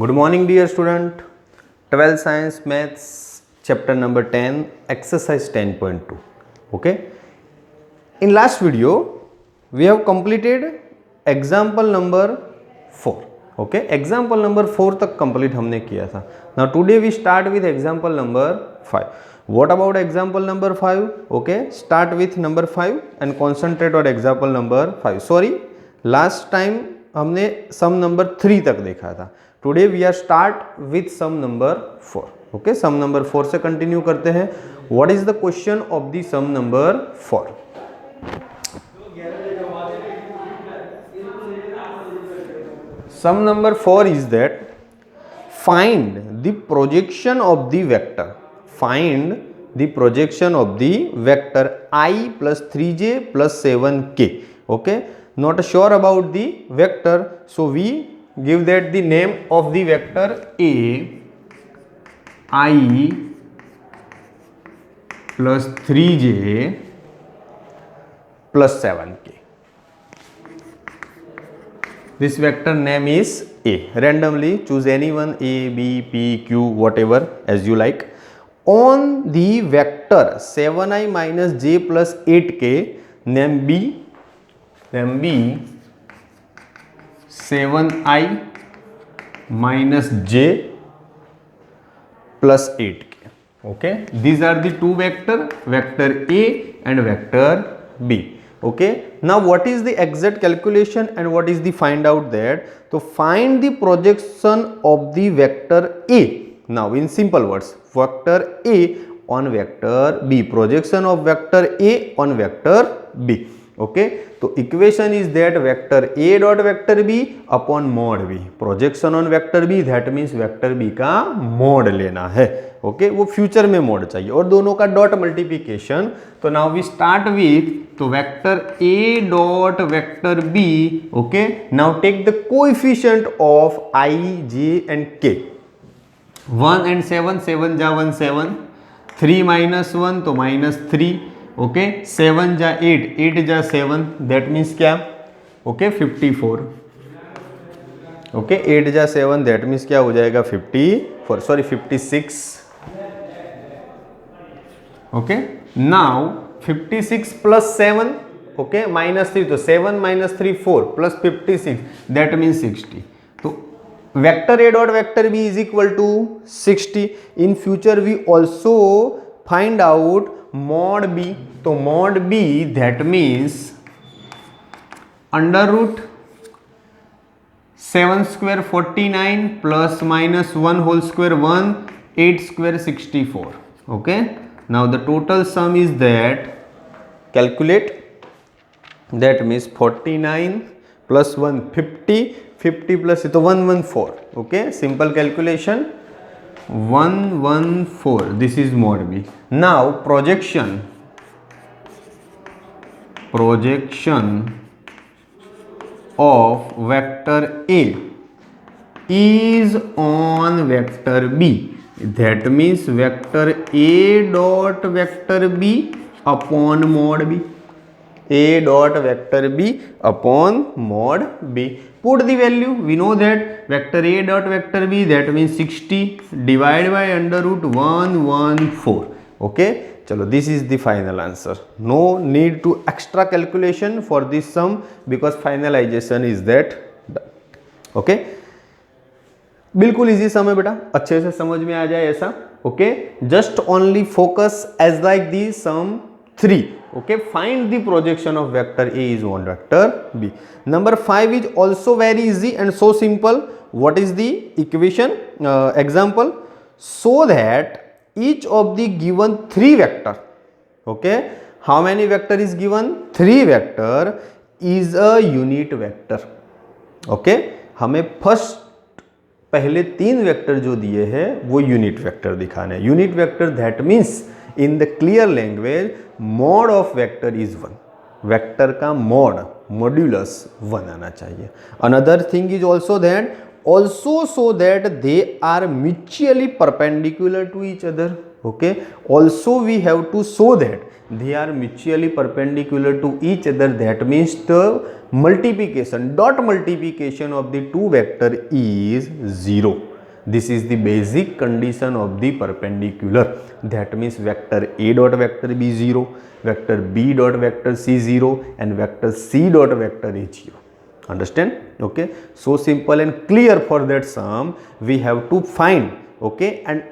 Good morning, dear student. 12th Science Maths, chapter number 10, exercise 10.2. Okay. In last video, we have completed example number 4. Okay. Example number 4 तक complete हमने किया था. Now today we start with example number 5. What about example number 5? Okay. Start with number 5 and concentrate on example number 5. Sorry, last time हमने सम number 3 तक देखा था. Today we are start with sum number 4. Okay, sum number 4 से continue करते हैं. What is the question of the sum number 4? Sum number 4 is that find the projection of the vector. Find the projection of the vector I plus 3j plus 7k. Okay, not sure about the vector, so we give that the name of the vector A I plus 3j plus 7k. This vector name is A. Randomly choose anyone, A, B, P, Q, whatever as you like. On the vector 7i minus j plus 8k, name B 7i minus j plus 8k. Okay, these are the two vector A and vector B. Okay, now what is the exact calculation and what is the find out that? So find the projection of the vector A. Now in simple words, vector A on vector B, projection of vector A on vector B. Okay, तो equation is that vector A dot vector B upon mod B, projection on vector B, that means vector B का mod लेना है. Okay, वो future में mod चाहिए और दोनों का डॉट मल्टीप्लिकेशन. तो नाउ वी स्टार्ट विथ तो vector A dot vector B. Okay, now take the coefficient of I, J and K. 1 and 7, 7 जा 1 7, 3 minus 1 तो -3. ओके, 7 जा 8, 8 जा 7, दैट मीन्स क्या? ओके, 54. ओके, 8 जा 7 दैट मीन्स क्या हो जाएगा? 54, sorry 56. Okay, now 56 plus 7, okay, -3, तो 7 - 3 4 प्लस 56 दैट मीन्स 60. तो vector A dot vector B is equal to 60. In future we also find out mod B. तो mod B that means under root 7 square 49 plus minus 1 whole square 1, 8 square 64. Okay, now the total sum is that, calculate, that means 49 plus 1 50, 50 plus तो 114. Okay, simple calculation, 114. This is mod B. Now projection of vector A is on vector B. That means vector A dot vector B upon mod B. A dot vector B upon mod B. Put the value. We know that vector A dot vector B, that means 60, divided by under root 114. Okay, chalo, this is the final answer. No need to extra calculation for this sum because finalization is that done. Okay, बिल्कुल easy sum है बेटा, अच्छे से समझ में आ जाए ऐसा. Okay, just only focus as like the sum 3. Okay, find the projection of vector A is on vector B. Number 5 is also very easy and so simple. What is the equation? Example, so that each of the given 3 vector, okay, how many vector is given? 3 vector is a unit vector. Okay, हमें first पहले 3 vector जो दिए हैं वो unit vector दिखाने हैं. Unit vector that means in the clear language mod of vector is 1. Vector का mod modulus 1 आना चाहिए. Another thing is also that also so that they are mutually perpendicular to each other. Okay, also we have to show that they are mutually perpendicular to each other, that means the multiplication, dot multiplication of the two vector is 0. This is the basic condition of the perpendicular. That means vector A dot vector B 0, vector B dot vector C 0, and vector C dot vector A 0. Understand? Okay, so simple and clear. For that sum we have to find, okay, and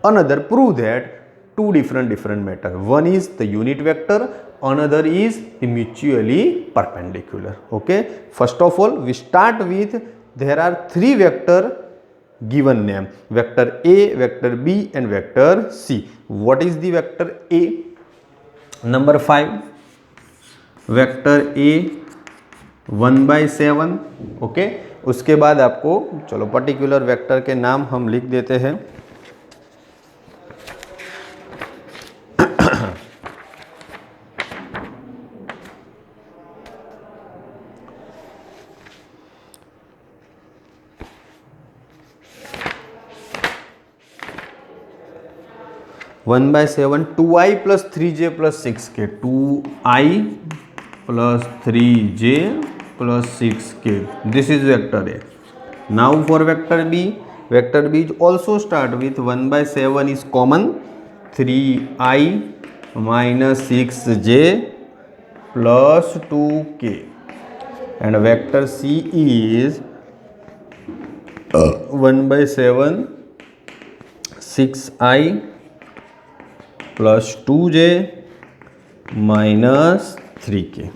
another prove that two different matter. One is the unit vector, another is the mutually perpendicular. Okay, first of all we start with, there are three vector given name, vector A, vector B and vector C. What is the vector A? Number 5, vector A 1/7. Okay, उसके बाद आपको चलो particular vector के नाम हम लिख देते हैं। One by 7 2i plus 3j plus 6k, 2i plus 3j plus 6k. This is vector A. Now for vector B is also start with 1 by 7 is common, 3i minus 6j plus 2k, and vector C is 1 by 7 6i plus 2j minus 3k.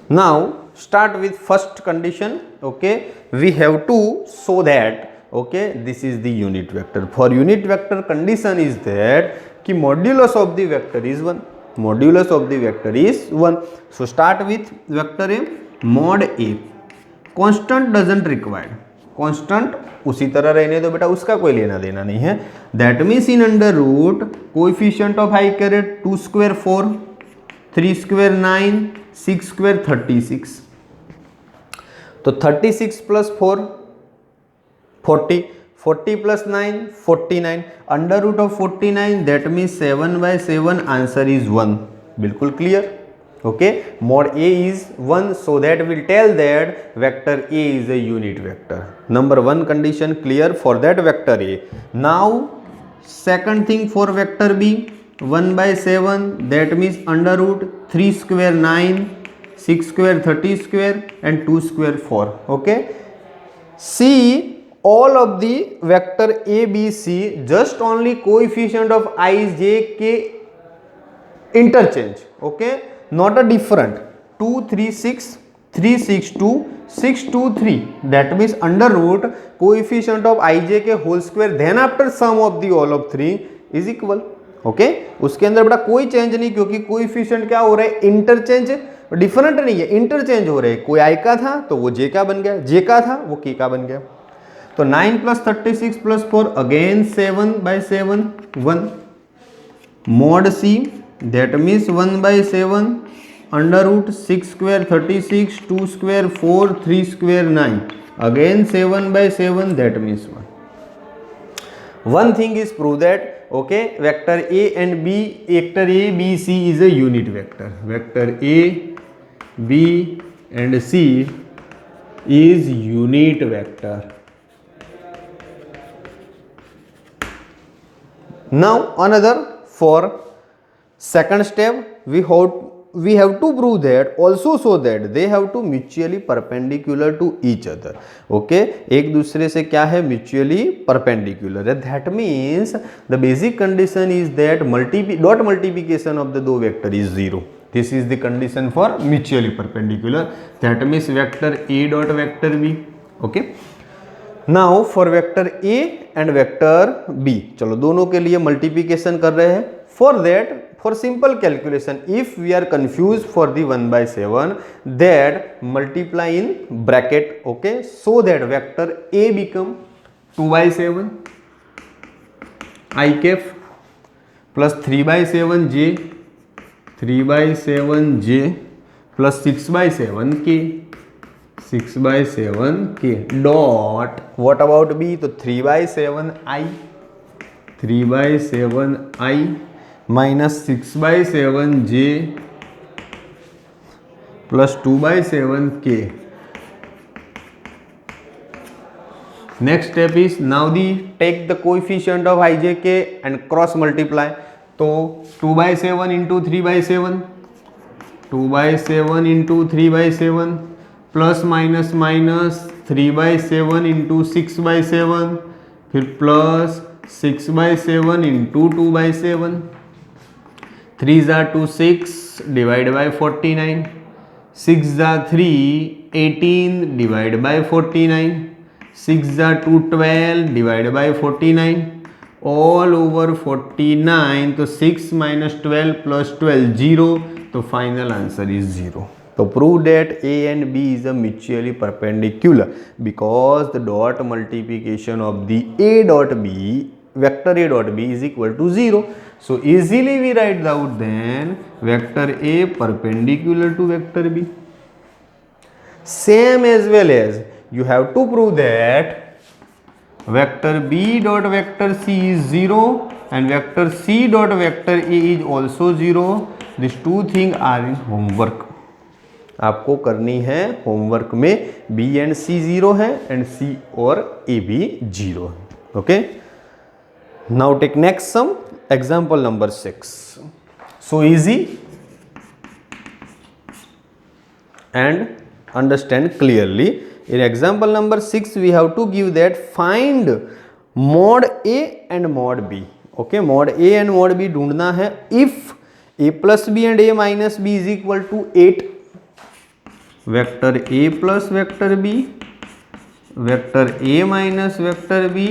Now start with first condition. Okay, we have to show that, okay, this is the unit vector. For unit vector condition is that कि modulus of the vector is 1, modulus of the vector is 1. So start with vector A, mod A, constant doesn't required, constant उसी तरह रहने दो बेटा, उसका कोई लेना देना नहीं है. That means in under root coefficient of I caret 2 square 4, 3 square 9, 6 square 36. तो 36 plus 4 40, 40 plus 9 49, under root of 49, that means 7/7 answer is 1. बिल्कुल clear. Okay, mod A is 1, so that will tell that vector A is a unit vector. Number 1 condition clear for that vector A. Now second thing for vector B, 1/7, that means under root 3 square 9, 6 square 30 square and 2 square 4. Okay, see all of the vector A, B, C, just only coefficient of I, J, K interchange. Okay, not a different. 2 3 6, 3 6 2, 6 2 3, that means under root coefficient of ij के whole square then after sum of the all of 3 is equal. Okay, उसके अंदर बेटा कोई change नहीं, क्योंकि coefficient क्या हो रहा है, इंटरचेंज, डिफरेंट नहीं है, इंटरचेंज हो रहे हैं. कोई i का था तो वो j का बन गया, j का था वो k का बन गया. तो 9 plus 36 plus 4 again 7/7 1. mod C, that means 1/7 under root 6 square 36, 2 square 4, 3 square 9, again 7/7, that means 1. One thing is prove that, okay, vector A and B, vector A, B, C is a unit vector. Vector A, B and C is unit vector. Now another, for second step we have to prove that, also so that they have to mutually perpendicular to each other. Okay, एक दूसरे से क्या है, mutually perpendicular है. That means the basic condition is that dot multiplication of the two vector is 0. This is the condition for mutually perpendicular. That means vector A dot vector B. Okay, now for vector A and vector B, चलो दोनों के लिए multiplication कर रहे हैं. For that, for simple calculation, if we are confused for the 1/7, that multiply in bracket. Okay, so that vector A become 2/7 I cap plus 3/7 j, 3/7 j plus 6/7 k, 6/7 k dot. What about B? तो 3/7 I, 3/7 I -6/7j plus 2/7k. Next step is now take the coefficient of ij k and cross multiply. तो 2/7 into 3/7, 2/7 into 3/7 plus minus minus 3/7 into 6/7, फिर plus 6/7 into 2/7, 3 ज़ा 2 6 divide by 49, 6 ज़ा 3 18 divide by 49, 6 ज़ा 2 12 divide by 49, all over 49. तो 6 minus 12 plus 12 0. तो final answer is 0. तो prove that A and B is a mutually perpendicular because the dot multiplication of the A dot B, vector A dot B is equal to 0. So easily we write out then vector A perpendicular to vector B. Same as well as you have to prove that vector B dot vector C is 0 and vector C dot vector A is also 0. These two things are in homework. आपको करनी है homework में. B and C 0 है and C और A भी 0 है. Okay, now take next sum, example number 6. So easy and understand clearly. In example number 6 we have to give that find mod A and mod B. Okay, mod A and mod B ढूंढना है. If A plus B and A minus B is equal to 8, vector A plus vector B, vector A minus vector B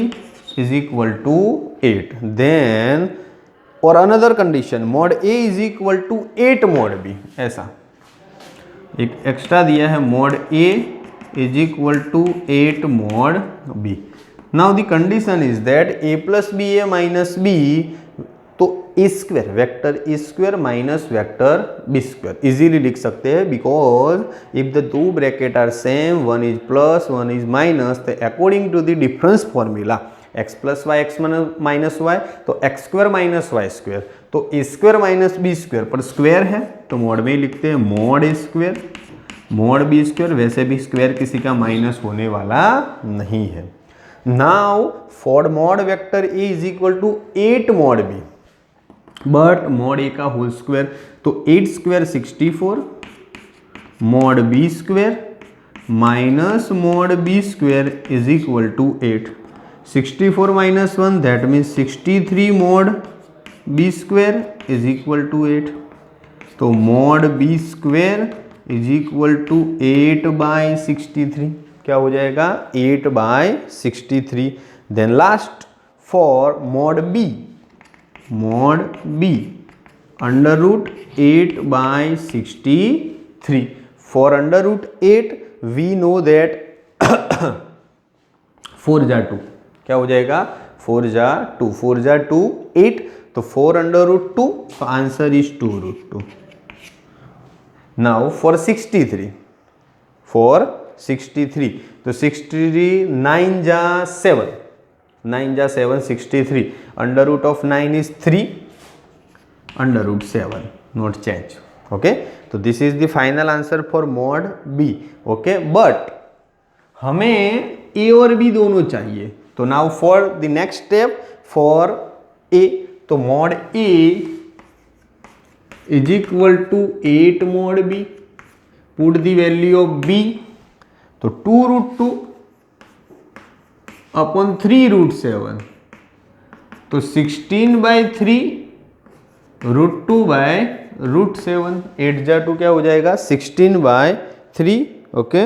is equal to 8. Then or another condition, mod A is equal to 8 mod B. ऐसा एक extra दिया है, mod A is equal to 8 mod B. Now the condition is that A plus B A minus B, तो A square vector A square minus vector B square easily लिख सकते हैं. Because if the two bracket are same, one is plus one is minus, तो according to the difference formula x plus y x minus y, तो x square minus y square, तो A square minus B square पर square है तो mod में ही लिखते हैं mod A square mod B square. वैसे भी स्क्वायर किसी का माइनस होने वाला नहीं है. Now for mod vector A is equal to 8 mod B, but mod A का होल स्क्वायर, तो 8 square 64 mod B square minus mod B square is equal to 8. 64 minus 1 that means 63 mod b square is equal to 8. तो mod b square is equal to 8 by 63. क्या हो जाएगा 8 by 63. Then last for mod b under root 8 by 63. For under root 8 we know that 4 जा 2 क्या हो जाएगा 4 जा 2, 4 जा 2 8, तो 4 अंडर रूट 2, तो answer is 2 root 2. Now for 63, तो 63 9 जा 7, 9 जा 7 63, under root of 9 is 3, under root 7 not change. Okay, तो this is the final answer for mod B. Okay, but हमें ए और बी दोनों चाहिए. तो now for the next step for A, तो mod A is equal to 8 mod B, put the value of B, तो 2 root 2 upon 3 root 7, तो 16 bye 3 root 2 by root 7. 8 जा 2 क्या हो जाएगा 16 bye 3. Okay,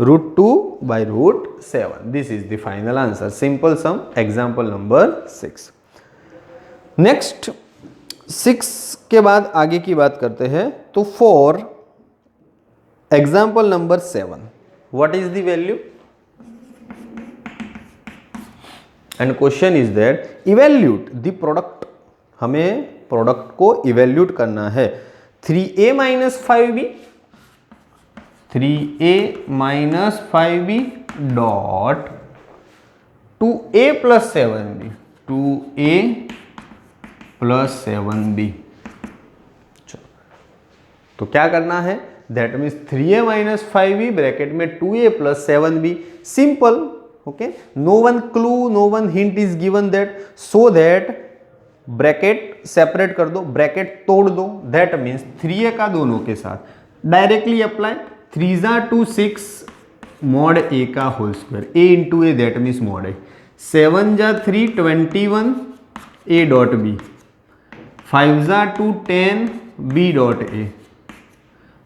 root 2 by root 7. This is the final answer. Simple sum, example number 6. Next 6 के बाद आगे की बात करते हैं. तो for example number 7, what is the value? And question is that evaluate the product. हमें प्रोडक्ट को इवेल्यूट करना है. 3a minus 5b, 3a minus 5b dot 2a plus 7b, 2a प्लस 7b। तो क्या करना है, that means 3a minus 5b bracket में 2a प्लस 7b। Simple, okay, no one clue, no one hint is given that, so that bracket separate कर दो, bracket तोड़ दो, दैट मीन्स 3a का दोनों के साथ डायरेक्टली अप्लाई, 3 जा 2 6 मॉड a का whole square, a into a that means mod a, 7 जा 3 21 a डॉट b, 5 जा 2 10 b डॉट a,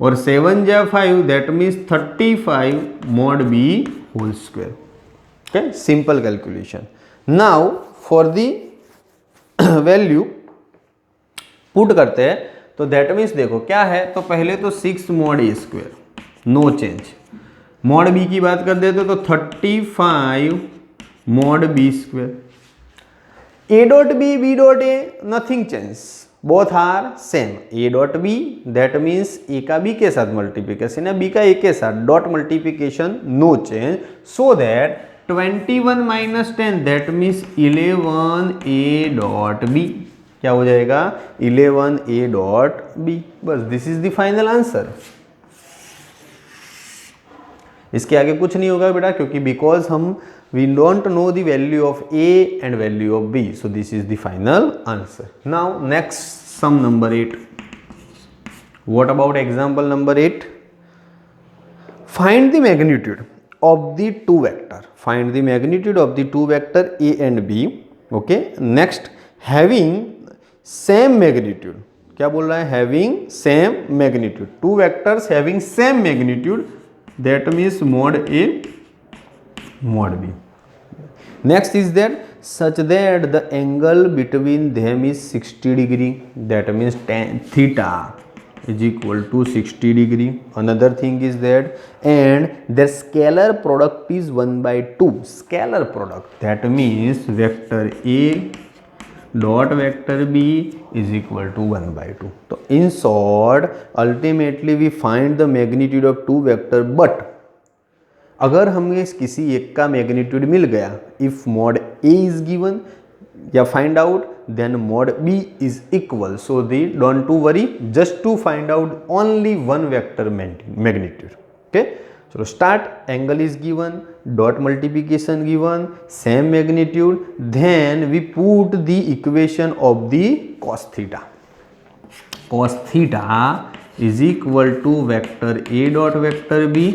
और 7 जा 5 that means 35 mod b whole square. Okay, simple calculation. Now for the value put करते हैं, तो that means देखो क्या है, तो पहले तो 6 mod A square, no change, mod B की बात कर देते तो 35 mod B square, A dot B B dot A nothing change, both are same, A dot B that means A का बी के साथ मल्टीप्लीकेशन या बी का ए के साथ dot multiplication, no change, so that 21 minus 10 that means 11 a dot b, क्या हो जाएगा 11 ए डॉट बी। बस this is the final answer. इसके आगे कुछ नहीं होगा बेटा, क्योंकि बिकॉज हम we don't know the value of a and value of b, so this is the final answer. Now next sum number 8। What about example number 8? Find the magnitude of the two vector, find the magnitude of the two vector a and b, okay, next having same magnitude, क्या बोल रहा है, having same magnitude, two vectors having same magnitude, that means mod a mod b। next is that such that the angle between them is 60 degree, that means tan theta is equal to 60 degree। another thing is that and their scalar product is 1/2, scalar product, that means vector a dot vector b is equal to 1/2। तो in short ultimately we find the magnitude of two vector, but अगर हमें किसी एक का magnitude मिल गया, if mod a is given या find out, then mod b is equal, so they don't to worry, just to find out only one vector magnitude। okay, so start, angle is given, dot multiplication given, same magnitude, then we put the equation of the cos theta, cos theta is equal to vector a dot vector b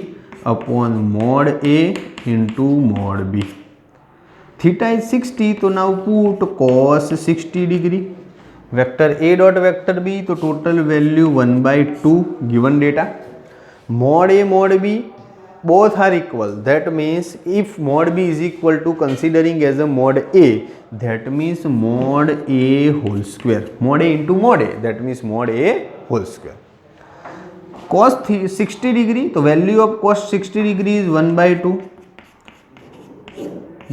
upon mod a into mod b। Theta is 60, तो now put cos 60 degree, vector a dot vector b, तो total value 1/2 given data, mod a mod b both are equal, that means if mod b is equal to considering as a mod a, that means mod a whole square, mod a into mod a, that means mod a whole square। cos 60 degree, तो value of cos 60 degree is 1/2,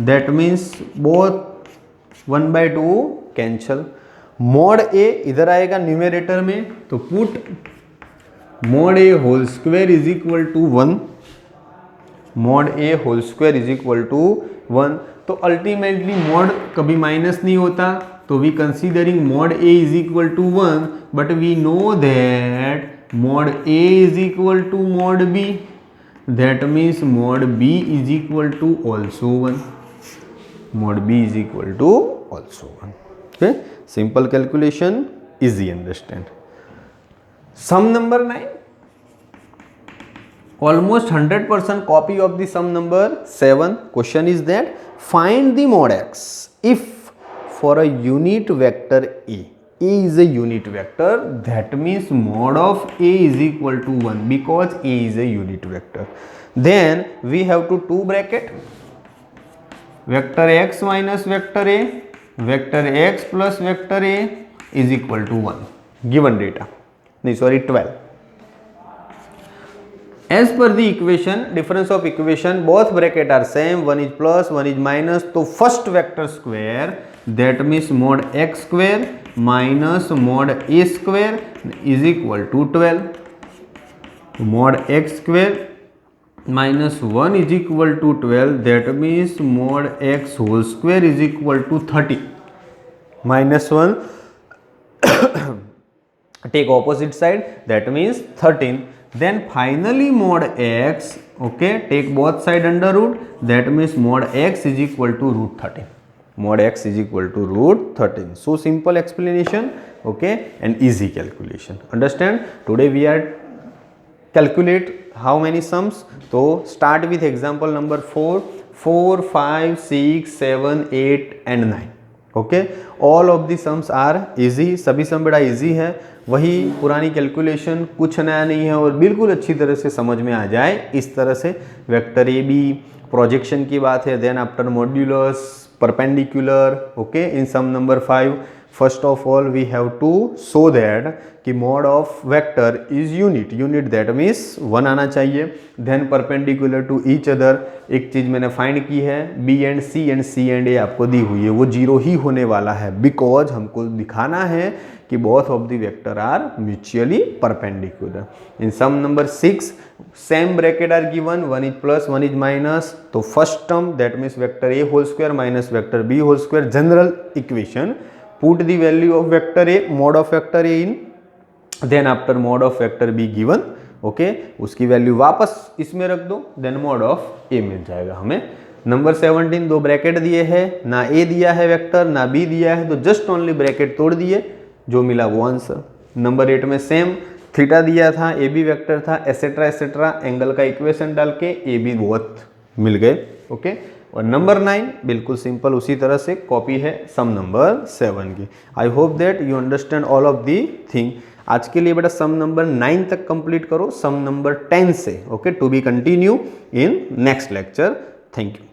that means both 1/2 cancel, mod a इधर आएगा numerator में, तो put mod a whole square is equal to 1, mod a whole square is equal to 1। तो ultimately mod कभी minus नहीं होता, तो we considering mod a is equal to 1, but we know that mod a is equal to mod b, that means mod b is equal to also 1, mod b is equal to also 1। okay, simple calculation, easy understand। sum number 9, almost 100% copy of the sum number 7। question is that find the mod x if for a unit vector a is a unit vector, that means mod of a is equal to 1 because a is a unit vector, then we have to two bracket vector x minus vector a, vector x plus vector a is equal to 1 given data, नहीं sorry 12। As per the equation, difference of equation, both bracket are same, one is plus one is minus, तो first vector square that means mod x square minus mod a square is equal to 12, mod x square minus 1 is equal to 12, that means mod x whole square is equal to 30, minus 1 take opposite side, that means 13. Then finally mod x, okay, take both side under root, that means mod x is equal to root 13. Mod x is equal to root 13. So simple explanation, okay, and easy calculation. Understand? Today we are calculate how many sums. So start with example number 4, 4, 5, 6, 7, 8 and 9. Okay, all of the sums are easy, सभी sum बड़ा easy है, वही पुरानी calculation, कुछ नया नहीं है और बिल्कुल अच्छी तरह से समझ में आ जाए इस तरह से। वेक्टर ए बी, प्रोजेक्शन की बात है, then after modulus, perpendicular, okay. In sum number 5 first of all we have to show that कि mod of vector is unit, unit that means 1 आना चाहिए। Then perpendicular to each other, एक चीज मैंने find की है, B and C and A आपको दी हुई है, वो 0 ही होने वाला है, बिकॉज हमको दिखाना है कि both of the vector are mutually perpendicular. In sum number 6 same bracket are given, 1 is plus 1 is minus, तो first term that means vector A whole square minus vector B whole square, general equation, put the value of vector a, mod of vector a in, then after mod of vector b given, okay, उसकी value वापस इसमें रख दो, then mod of a मिल जाएगा हमें। Number 17 दो bracket दिए हैं, ना a दिया है वेक्टर ना b दिया है, तो जस्ट ओनली ब्रैकेट तोड़ दिए, जो मिला वो आंसर। नंबर 8 में सेम थीटा दिया था, ए बी वेक्टर था, एसेट्रा एसेट्रा, एंगल का इक्वेशन डाल के ए बी बोथ मिल गए, ओके। और नंबर 9 बिल्कुल सिंपल उसी तरह से कॉपी है सम नंबर 7 की। I hope that you understand all of the thing. आज के लिए बेटा सम नंबर 9 तक कंप्लीट करो, सम नंबर 10 से, okay, to be continue in next lecture. Thank you.